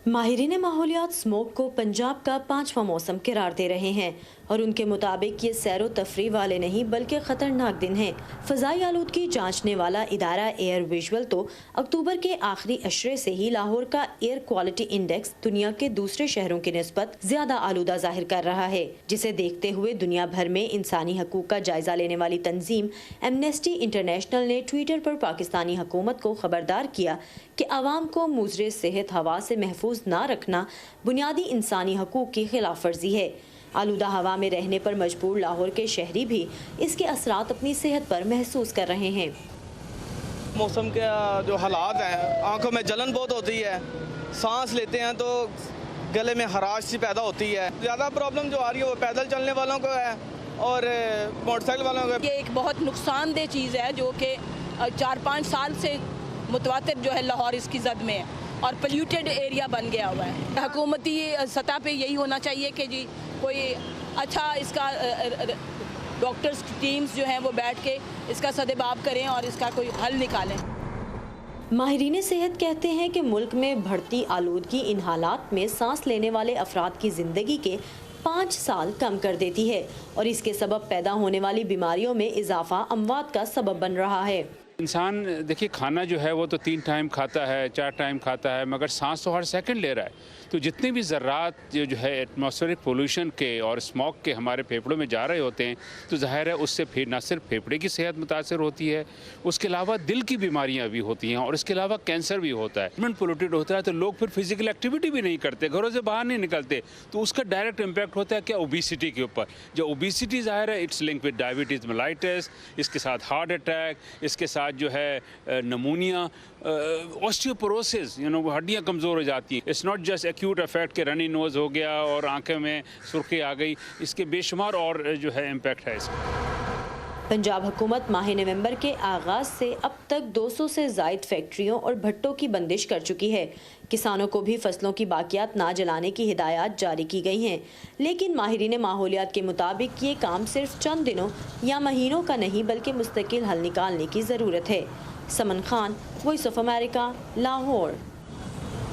ماہرین ماحولیات اسموگ کو پنجاب کا 5واں موسم قرار دے رہے ہیں اور ان کے مطابق یہ سیر و تفریح والے نہیں بلکہ خطرناک دن ہیں۔ فضائی آلودگی جانچنے والا ادارہ ایئر ویژول تو اکتوبر کے آخری عشرے سے ہی لاہور کا ایئر کوالٹی انڈیکس دنیا کے دوسرے شہروں کی نسبت زیادہ آلودہ ظاہر کر رہا ہے، جسے دیکھتے ہوئے دنیا بھر میں انسانی حقوق کا جائزہ لینے والی تنظیم ایمنسٹی انٹرنیشنل نے ٹویٹر پر پاکستانی حکومت کو خبردار کیا کہ عوام کو مضر صحت ہوا سے محفوظ نہ رکھنا بنیادی انسانی حقوق کی خلاف ورزی ہے۔ آلودہ ہوا میں رہنے پر مجبور لاہور کے شہری بھی اس کے اثرات اپنی صحت پر محسوس کر رہے ہیں۔ موسم کے جو حالات ہیں، آنکھوں میں جلن بہت ہوتی ہے، سانس لیتے ہیں تو گلے میں خراش سی پیدا ہوتی ہے۔ زیادہ پرابلم جو آ رہی ہے وہ پیدل چلنے والوں کو ہے اور موٹر سائیکل والوں کو۔ یہ ایک بہت نقصان دہ چیز ہے جو کہ 4-5 سال سے متواتر جو ہے لاہور اس کی زد میں ہے اور پلیوٹیڈ ایریا بن گیا ہوا ہے۔ حکومتی سطح پہ یہی ہونا چاہیے کہ جی کوئی اچھا اس کا ڈاکٹرز ٹیمز جو ہیں وہ بیٹھ کے اس کا سدباب کریں اور اس کا کوئی حل نکالیں۔ ماہرین صحت کہتے ہیں کہ ملک میں بڑھتی آلودگی ان حالات میں سانس لینے والے افراد کی زندگی کے 5 سال کم کر دیتی ہے اور اس کے سبب پیدا ہونے والی بیماریوں میں اضافہ اموات کا سبب بن رہا ہے۔ انسان دیکھیے کھانا جو ہے وہ تو 3 ٹائم کھاتا ہے، 4 ٹائم کھاتا ہے، مگر سانس تو ہر سیکنڈ لے رہا ہے۔ تو جتنے بھی ذرات جو ہے ایٹماسفیرک پولوشن کے اور اسموگ کے ہمارے پھیپھڑوں میں جا رہے ہوتے ہیں تو ظاہر ہے اس سے پھر نہ صرف پھیپھڑے کی صحت متاثر ہوتی ہے، اس کے علاوہ دل کی بیماریاں بھی ہوتی ہیں اور اس کے علاوہ کینسر بھی ہوتا ہے۔ انوائرنمنٹ پولوٹیڈ ہوتا ہے تو لوگ پھر فزیکل ایکٹیویٹی بھی نہیں کرتے، گھروں سے باہر نہیں نکلتے، تو اس کا ڈائریکٹ امپیکٹ ہوتا ہے کیا اوبیسٹی کے اوپر۔ جو اوبیسٹی ظاہر ہے it's link with diabetes mellitus, اس کے ساتھ ہارٹ اٹیک، اس کے ساتھ جو ہے نمونیا، اوسٹیوپوروسس، ہڈیاں کمزور ہو جاتی ہیں۔ It's not just acute effect کہ رنی نوز ہو گیا اور آنکھوں میں سرخی آ گئی، اس کے بے شمار اور جو ہے امپیکٹ ہے اس کا۔ پنجاب حکومت ماہ نومبر کے آغاز سے اب تک 200 سے زائد فیکٹریوں اور بھٹوں کی بندش کر چکی ہے۔ کسانوں کو بھی فصلوں کی باقیات نہ جلانے کی ہدایات جاری کی گئی ہیں، لیکن ماہرین ماحولیات کے مطابق یہ کام صرف چند دنوں یا مہینوں کا نہیں بلکہ مستقل حل نکالنے کی ضرورت ہے۔ Saman Khan, voice of America, Lahore.